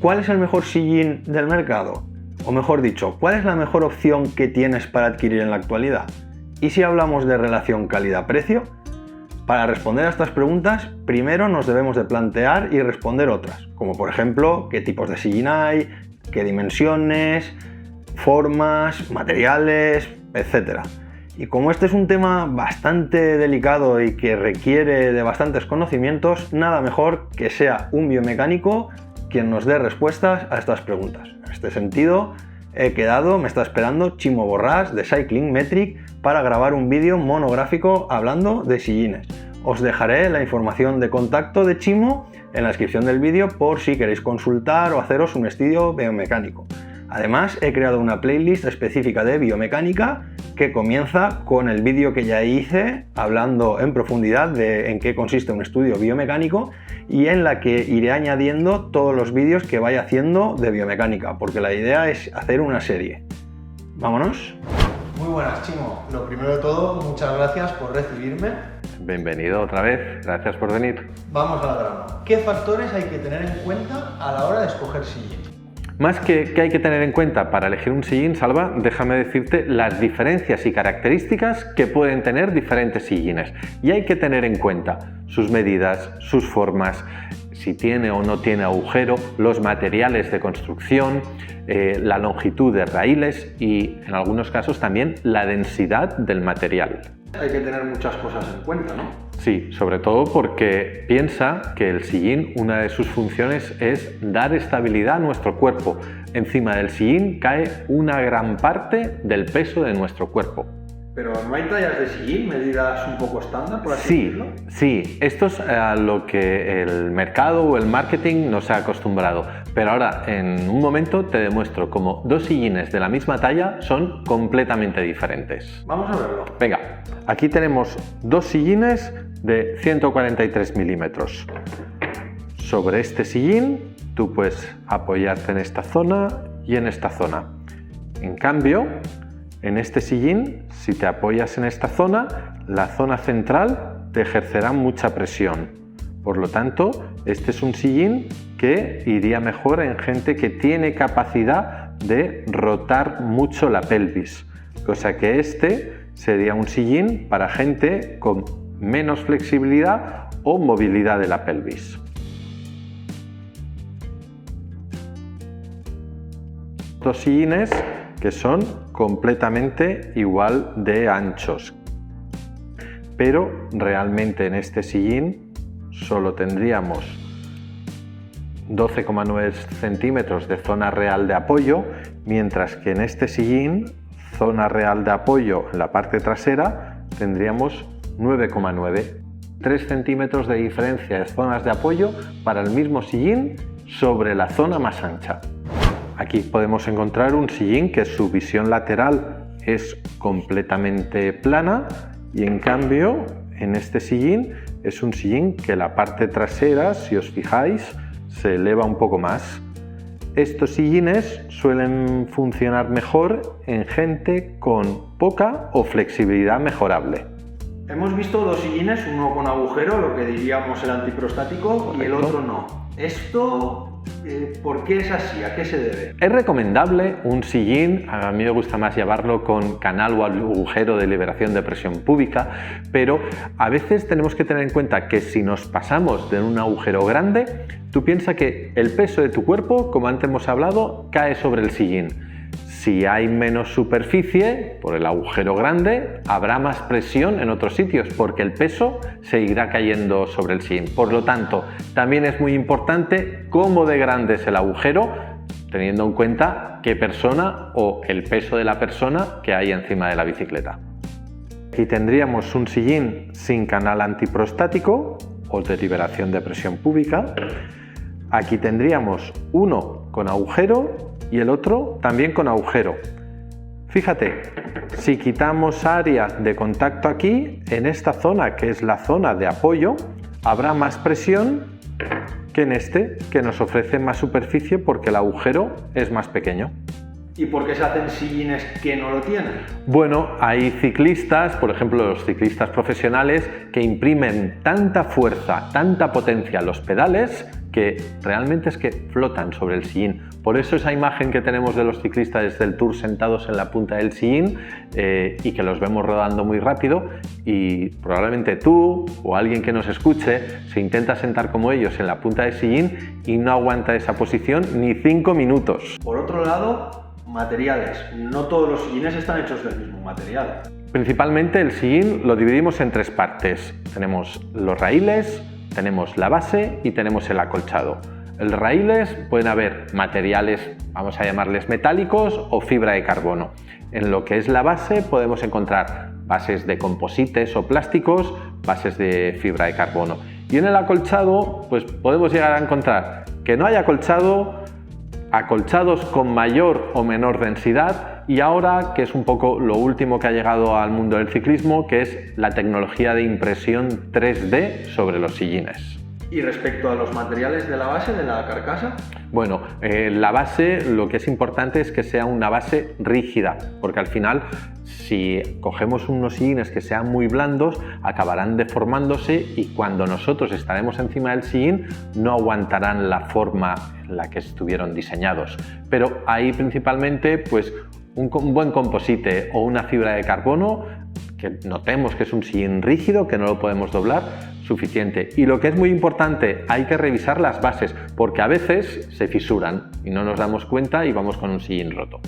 ¿cuál es el mejor sillín del mercado? O mejor dicho, ¿cuál es la mejor opción que tienes para adquirir en la actualidad? ¿Y si hablamos de relación calidad-precio? Para responder a estas preguntas, primero nos debemos de plantear y responder otras, como por ejemplo, qué tipos de sillín hay, qué dimensiones, formas, materiales, etc. Y como este es un tema bastante delicado y que requiere de bastantes conocimientos, nada mejor que sea un biomecánico quien nos dé respuestas a estas preguntas. En este sentido, me está esperando Chimo Borràs de Cycling Metric para grabar un vídeo monográfico hablando de sillines. Os dejaré la información de contacto de Chimo en la descripción del vídeo por si queréis consultar o haceros un estudio biomecánico. Además, he creado una playlist específica de biomecánica que comienza con el vídeo que ya hice hablando en profundidad de en qué consiste un estudio biomecánico y en la que iré añadiendo todos los vídeos que vaya haciendo de biomecánica, porque la idea es hacer una serie. ¿Vámonos? Muy buenas, Chimo. Lo primero de todo, muchas gracias por recibirme. Bienvenido otra vez, gracias por venir. Vamos al grano. ¿Qué factores hay que tener en cuenta a la hora de escoger sillín? Más que hay que tener en cuenta para elegir un sillín, Salva, déjame decirte las diferencias y características que pueden tener diferentes sillines. Y hay que tener en cuenta sus medidas, sus formas, si tiene o no tiene agujero, los materiales de construcción, la longitud de raíles y, en algunos casos, también la densidad del material. Hay que tener muchas cosas en cuenta, ¿no? Sí, sobre todo porque piensa que el sillín, una de sus funciones es dar estabilidad a nuestro cuerpo. Encima del sillín cae una gran parte del peso de nuestro cuerpo. Pero ¿no hay tallas de sillín, medidas un poco estándar, por así decirlo? Sí, esto es a lo que el mercado o el marketing nos ha acostumbrado. Pero ahora, en un momento, te demuestro cómo dos sillines de la misma talla son completamente diferentes. Vamos a verlo. Venga, aquí tenemos dos sillines de 143 milímetros. Sobre este sillín, tú puedes apoyarte en esta zona y en esta zona. En cambio, en este sillín, si te apoyas en esta zona, la zona central te ejercerá mucha presión. Por lo tanto, este es un sillín que iría mejor en gente que tiene capacidad de rotar mucho la pelvis, cosa que este sería un sillín para gente con menos flexibilidad o movilidad de la pelvis. Dos sillines que son completamente igual de anchos, pero realmente en este sillín solo tendríamos 12,9 centímetros de zona real de apoyo, mientras que en este sillín, zona real de apoyo en la parte trasera, tendríamos 9,9. 3 centímetros de diferencia de zonas de apoyo para el mismo sillín sobre la zona más ancha. Aquí podemos encontrar un sillín que su visión lateral es completamente plana y en cambio en este sillín es un sillín que la parte trasera, si os fijáis, se eleva un poco más. Estos sillines suelen funcionar mejor en gente con poca o flexibilidad mejorable. Hemos visto dos sillines, uno con agujero, lo que diríamos el antiprostático, correcto, y el otro no. ¿Esto por qué es así? ¿A qué se debe? Es recomendable un sillín, a mí me gusta más llamarlo con canal o agujero de liberación de presión púbica, pero a veces tenemos que tener en cuenta que si nos pasamos de un agujero grande, tú piensas que el peso de tu cuerpo, como antes hemos hablado, cae sobre el sillín. Si hay menos superficie, por el agujero grande, habrá más presión en otros sitios porque el peso se irá cayendo sobre el sillín. Por lo tanto, también es muy importante cómo de grande es el agujero, teniendo en cuenta qué persona o el peso de la persona que hay encima de la bicicleta. Aquí tendríamos un sillín sin canal antiprostático o de liberación de presión púbica. Aquí tendríamos uno con agujero y el otro también con agujero. Fíjate, si quitamos área de contacto aquí, en esta zona que es la zona de apoyo, habrá más presión que en este, que nos ofrece más superficie porque el agujero es más pequeño. ¿Y por qué se hacen sillines que no lo tienen? Bueno, hay ciclistas, por ejemplo los ciclistas profesionales, que imprimen tanta fuerza, tanta potencia a los pedales que realmente es que flotan sobre el sillín. Por eso esa imagen que tenemos de los ciclistas del Tour sentados en la punta del sillín y que los vemos rodando muy rápido, y probablemente tú o alguien que nos escuche se intenta sentar como ellos en la punta del sillín y no aguanta esa posición ni 5 minutos. Por otro lado, materiales. No todos los sillines están hechos del mismo material. Principalmente el sillín lo dividimos en 3 partes. Tenemos los raíles, tenemos la base y tenemos el acolchado. En los raíles pueden haber materiales, vamos a llamarles metálicos o fibra de carbono. En lo que es la base podemos encontrar bases de composites o plásticos, bases de fibra de carbono. Y en el acolchado pues podemos llegar a encontrar que no hay acolchado, acolchados con mayor o menor densidad, y ahora, que es un poco lo último que ha llegado al mundo del ciclismo, que es la tecnología de impresión 3D sobre los sillines. ¿Y respecto a los materiales de la base, de la carcasa? Bueno, la base, lo que es importante es que sea una base rígida, porque al final, si cogemos unos sillines que sean muy blandos, acabarán deformándose y cuando nosotros estaremos encima del sillín no aguantarán la forma en la que estuvieron diseñados. Pero ahí principalmente, pues un buen composite o una fibra de carbono, que notemos que es un sillín rígido, que no lo podemos doblar, suficiente. Y lo que es muy importante, hay que revisar las bases, porque a veces se fisuran y no nos damos cuenta y vamos con un sillín roto.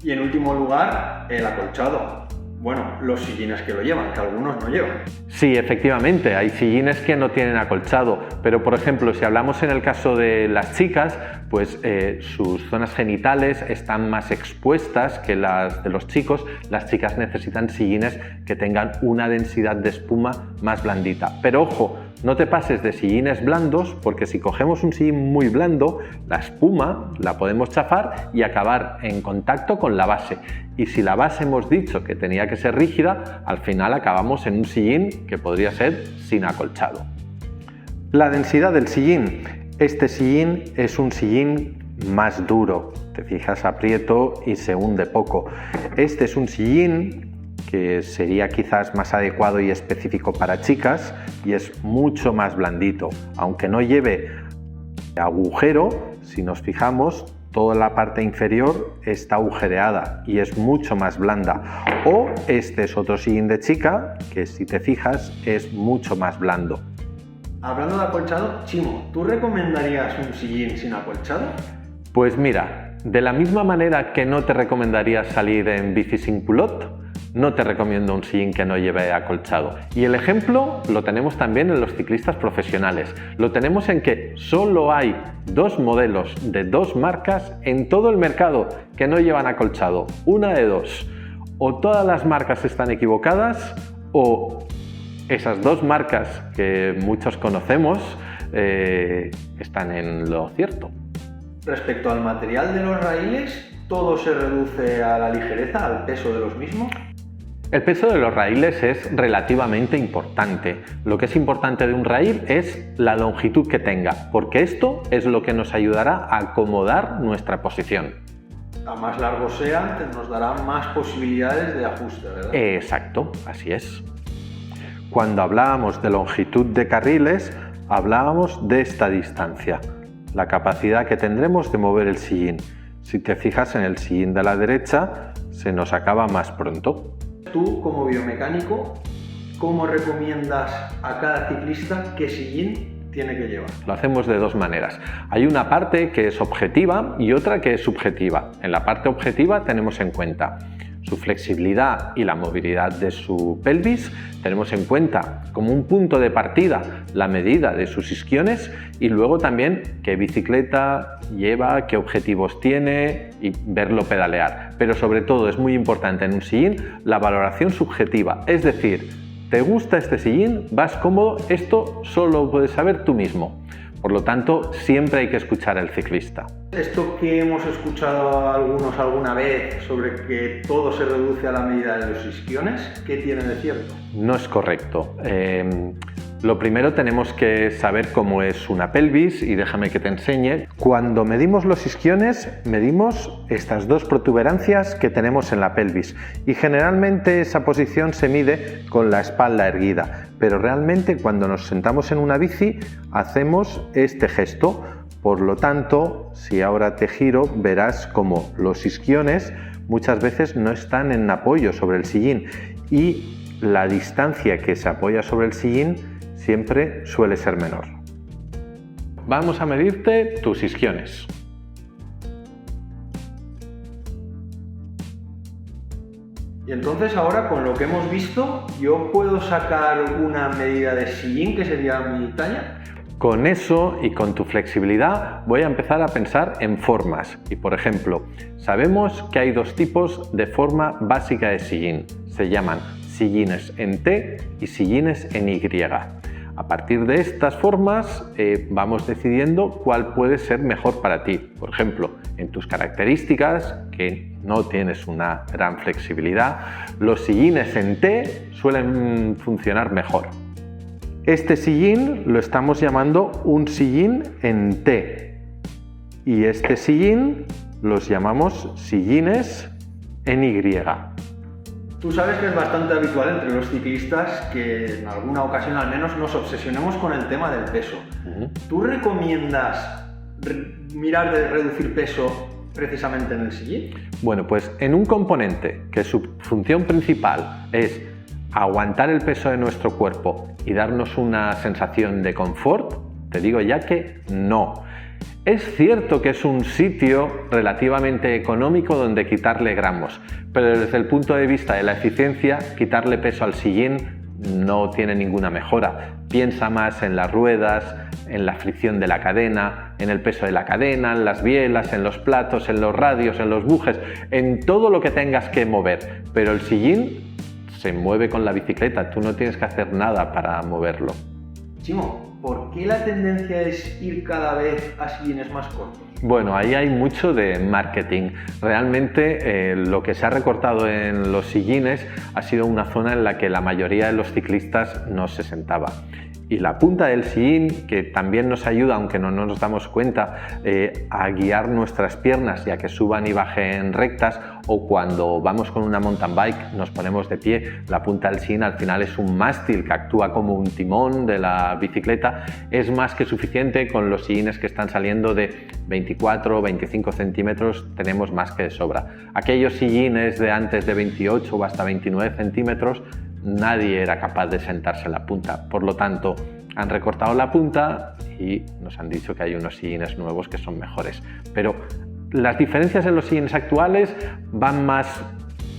Y en último lugar, el acolchado. Bueno, los sillines que lo llevan, que algunos no llevan. Sí, efectivamente, hay sillines que no tienen acolchado, pero por ejemplo, si hablamos en el caso de las chicas, pues sus zonas genitales están más expuestas que las de los chicos. Las chicas necesitan sillines que tengan una densidad de espuma más blandita. Pero ojo, no te pases de sillines blandos, porque si cogemos un sillín muy blando, la espuma la podemos chafar y acabar en contacto con la base. Y si la base hemos dicho que tenía que ser rígida, al final acabamos en un sillín que podría ser sin acolchado. La densidad del sillín. Este sillín es un sillín más duro. Te fijas, aprieto y se hunde poco. Este es un sillín que sería quizás más adecuado y específico para chicas y es mucho más blandito. Aunque no lleve agujero, si nos fijamos, toda la parte inferior está agujereada y es mucho más blanda. O este es otro sillín de chica que, si te fijas, es mucho más blando. Hablando de acolchado, Chimo, ¿tú recomendarías un sillín sin acolchado? Pues mira, de la misma manera que no te recomendaría salir en bici sin culot, no te recomiendo un sillín que no lleve acolchado. Y el ejemplo lo tenemos también en los ciclistas profesionales. Lo tenemos en que solo hay 2 modelos de 2 marcas en todo el mercado que no llevan acolchado. Una de 2. O todas las marcas están equivocadas o esas 2 marcas que muchos conocemos están en lo cierto. Respecto al material de los raíles, ¿todo se reduce a la ligereza, al peso de los mismos? El peso de los raíles es relativamente importante. Lo que es importante de un raíl es la longitud que tenga, porque esto es lo que nos ayudará a acomodar nuestra posición. A más largos sean, nos dará más posibilidades de ajuste, ¿verdad? Exacto, así es. Cuando hablábamos de longitud de carriles, hablábamos de esta distancia, la capacidad que tendremos de mover el sillín. Si te fijas, en el sillín de la derecha se nos acaba más pronto. Tú, como biomecánico, ¿cómo recomiendas a cada ciclista qué sillín tiene que llevar? Lo hacemos de 2 maneras. Hay una parte que es objetiva y otra que es subjetiva. En la parte objetiva tenemos en cuenta su flexibilidad y la movilidad de su pelvis, tenemos en cuenta como un punto de partida la medida de sus isquiones y luego también qué bicicleta lleva, qué objetivos tiene y verlo pedalear. Pero sobre todo es muy importante en un sillín la valoración subjetiva, es decir, ¿te gusta este sillín? ¿Vas cómodo? Esto solo lo puedes saber tú mismo. Por lo tanto, siempre hay que escuchar al ciclista. Esto que hemos escuchado algunos alguna vez sobre que todo se reduce a la medida de los isquiones, ¿qué tiene de cierto? No es correcto. Lo primero tenemos que saber cómo es una pelvis y déjame que te enseñe. Cuando medimos los isquiones, medimos estas dos protuberancias que tenemos en la pelvis y generalmente esa posición se mide con la espalda erguida, pero realmente cuando nos sentamos en una bici hacemos este gesto. Por lo tanto, si ahora te giro, verás como los isquiones muchas veces no están en apoyo sobre el sillín y la distancia que se apoya sobre el sillín siempre suele ser menor. Vamos a medirte tus isquiones. Y entonces ahora con lo que hemos visto, ¿yo puedo sacar una medida de sillín que sería mi talla? Con eso y con tu flexibilidad voy a empezar a pensar en formas. Y por ejemplo, sabemos que hay dos tipos de forma básica de sillín. Se llaman sillines en T y sillines en Y. A partir de estas formas vamos decidiendo cuál puede ser mejor para ti. Por ejemplo, en tus características, que no tienes una gran flexibilidad, los sillines en T suelen funcionar mejor. Este sillín lo estamos llamando un sillín en T y este sillín los llamamos sillines en Y. Tú sabes que es bastante habitual entre los ciclistas que en alguna ocasión al menos nos obsesionemos con el tema del peso. ¿Tú recomiendas mirar de reducir peso precisamente en el sillín? Bueno, pues en un componente que su función principal es aguantar el peso de nuestro cuerpo y darnos una sensación de confort, te digo ya que no. Es cierto que es un sitio relativamente económico donde quitarle gramos, pero desde el punto de vista de la eficiencia, quitarle peso al sillín no tiene ninguna mejora. Piensa más en las ruedas, en la fricción de la cadena, en el peso de la cadena, en las bielas, en los platos, en los radios, en los bujes, en todo lo que tengas que mover. Pero el sillín se mueve con la bicicleta, tú no tienes que hacer nada para moverlo. Chimo, ¿por qué la tendencia es ir cada vez a sillines más cortos? Bueno, ahí hay mucho de marketing. Realmente lo que se ha recortado en los sillines ha sido una zona en la que la mayoría de los ciclistas no se sentaba. Y la punta del sillín, que también nos ayuda, aunque no nos damos cuenta, a guiar nuestras piernas y a que suban y bajen rectas, o cuando vamos con una mountain bike nos ponemos de pie, la punta del sillín al final es un mástil que actúa como un timón de la bicicleta. Es más que suficiente. Con los sillines que están saliendo de 24 o 25 centímetros tenemos más que de sobra. Aquellos sillines de antes de 28 o hasta 29 centímetros nadie era capaz de sentarse en la punta, por lo tanto han recortado la punta y nos han dicho que hay unos sillines nuevos que son mejores. Pero las diferencias en los sillines actuales van más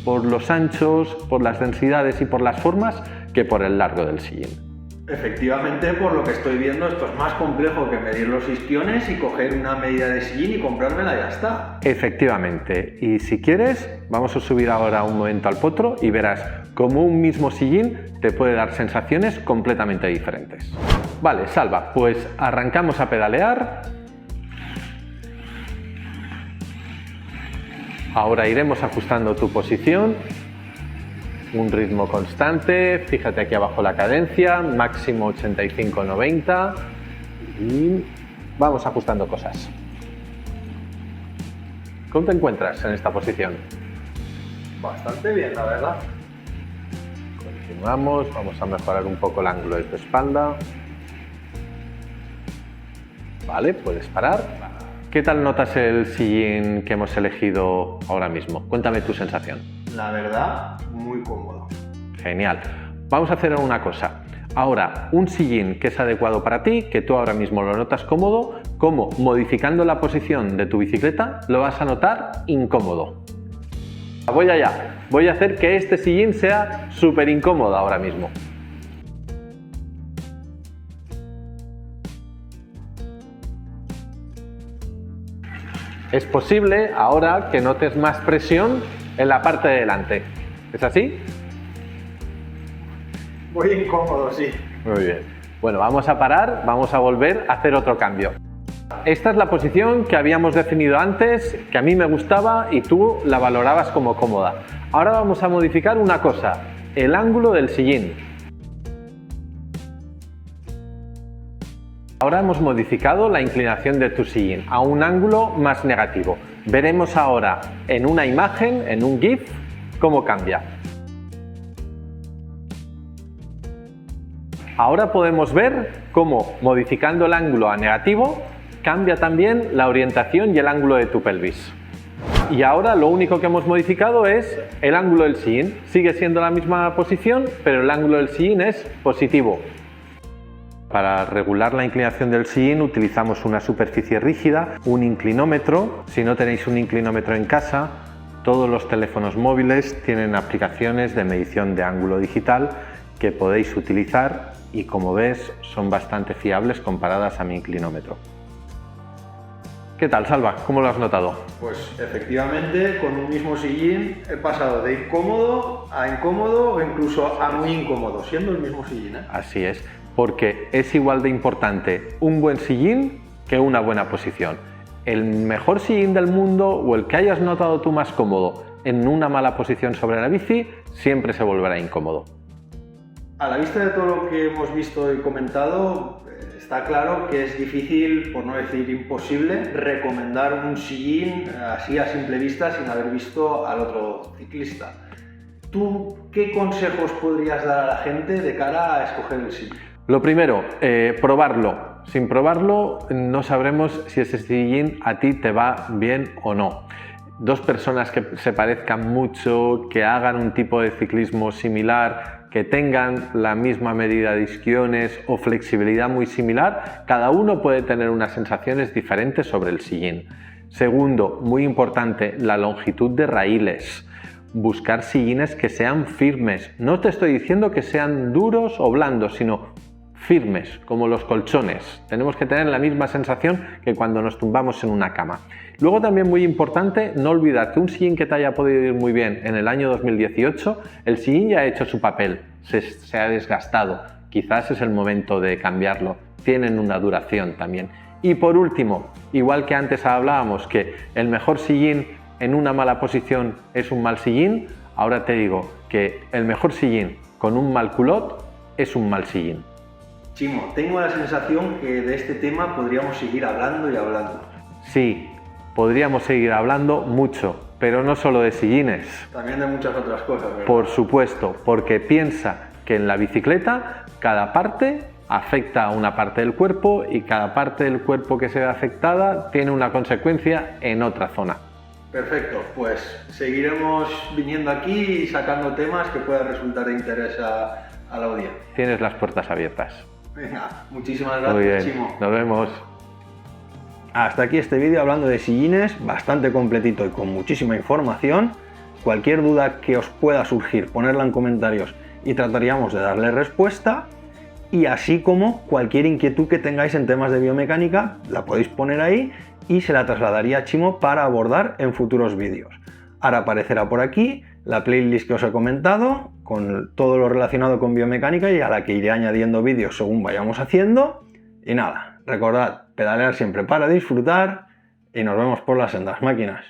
por los anchos, por las densidades y por las formas que por el largo del sillín. Efectivamente, por lo que estoy viendo, esto es más complejo que medir los isquiones y coger una medida de sillín y comprármela y ya está. Efectivamente, y si quieres, vamos a subir ahora un momento al potro y verás cómo un mismo sillín te puede dar sensaciones completamente diferentes. Vale, Salva, pues arrancamos a pedalear. Ahora iremos ajustando tu posición. Un ritmo constante, fíjate aquí abajo la cadencia, máximo 85-90 y vamos ajustando cosas. ¿Cómo te encuentras en esta posición? Bastante bien, la verdad. Continuamos, vamos a mejorar un poco el ángulo de tu espalda. Vale, puedes parar. ¿Qué tal notas el sillín que hemos elegido ahora mismo? Cuéntame tu sensación. La verdad, muy cómodo. Genial. Vamos a hacer una cosa. Ahora, un sillín que es adecuado para ti, que tú ahora mismo lo notas cómodo, ¿cómo? Modificando la posición de tu bicicleta lo vas a notar incómodo. Voy allá. Voy a hacer que este sillín sea súper incómodo ahora mismo. Es posible ahora que notes más presión en la parte de delante. ¿Es así? Muy incómodo, sí. Muy bien. Bueno, vamos a parar, vamos a volver a hacer otro cambio. Esta es la posición que habíamos definido antes, que a mí me gustaba y tú la valorabas como cómoda. Ahora vamos a modificar una cosa, el ángulo del sillín. Ahora hemos modificado la inclinación de tu sillín a un ángulo más negativo. Veremos ahora en una imagen, en un GIF, cómo cambia. Ahora podemos ver cómo, modificando el ángulo a negativo, cambia también la orientación y el ángulo de tu pelvis. Y ahora lo único que hemos modificado es el ángulo del sillín. Sigue siendo la misma posición, pero el ángulo del sillín es positivo. Para regular la inclinación del sillín utilizamos una superficie rígida, un inclinómetro. Si no tenéis un inclinómetro en casa, todos los teléfonos móviles tienen aplicaciones de medición de ángulo digital que podéis utilizar y, como ves, son bastante fiables comparadas a mi inclinómetro. ¿Qué tal, Salva? ¿Cómo lo has notado? Pues efectivamente, con un mismo sillín he pasado de incómodo a incómodo o incluso a muy incómodo, siendo el mismo sillín, ¿eh? Así es, porque es igual de importante un buen sillín que una buena posición. El mejor sillín del mundo o el que hayas notado tú más cómodo en una mala posición sobre la bici siempre se volverá incómodo. A la vista de todo lo que hemos visto y comentado, está claro que es difícil, por no decir imposible, recomendar un sillín así a simple vista sin haber visto al otro ciclista. ¿Tú qué consejos podrías dar a la gente de cara a escoger el sillín? Lo primero, probarlo. Sin probarlo no sabremos si ese sillín a ti te va bien o no. Dos personas que se parezcan mucho, que hagan un tipo de ciclismo similar, que tengan la misma medida de isquiones o flexibilidad muy similar, cada uno puede tener unas sensaciones diferentes sobre el sillín. Segundo, muy importante, la longitud de raíles. Buscar sillines que sean firmes. No te estoy diciendo que sean duros o blandos, sino firmes, como los colchones. Tenemos que tener la misma sensación que cuando nos tumbamos en una cama. Luego también muy importante, no olvidar que un sillín que te haya podido ir muy bien en el año 2018, el sillín ya ha hecho su papel, se ha desgastado. Quizás es el momento de cambiarlo. Tienen una duración también. Y por último, igual que antes hablábamos que el mejor sillín en una mala posición es un mal sillín, ahora te digo que el mejor sillín con un mal culot es un mal sillín. Chimo, tengo la sensación que de este tema podríamos seguir hablando y hablando. Sí, podríamos seguir hablando mucho, pero no solo de sillines. También de muchas otras cosas, ¿verdad? Por supuesto, porque piensa que en la bicicleta cada parte afecta a una parte del cuerpo y cada parte del cuerpo que se ve afectada tiene una consecuencia en otra zona. Perfecto, pues seguiremos viniendo aquí y sacando temas que puedan resultar de interés a la audiencia. Tienes las puertas abiertas. Venga, muchísimas Muy gracias, bien, Chimo. nos vemos. Hasta aquí este vídeo hablando de sillines, bastante completito y con muchísima información. Cualquier duda que os pueda surgir, ponedla en comentarios y trataríamos de darle respuesta. Y así como cualquier inquietud que tengáis en temas de biomecánica, la podéis poner ahí y se la trasladaría a Chimo para abordar en futuros vídeos. Ahora aparecerá por aquí la playlist que os he comentado, con todo lo relacionado con biomecánica y a la que iré añadiendo vídeos según vayamos haciendo. Y nada, recordad, pedalear siempre para disfrutar y nos vemos por las sendas máquinas.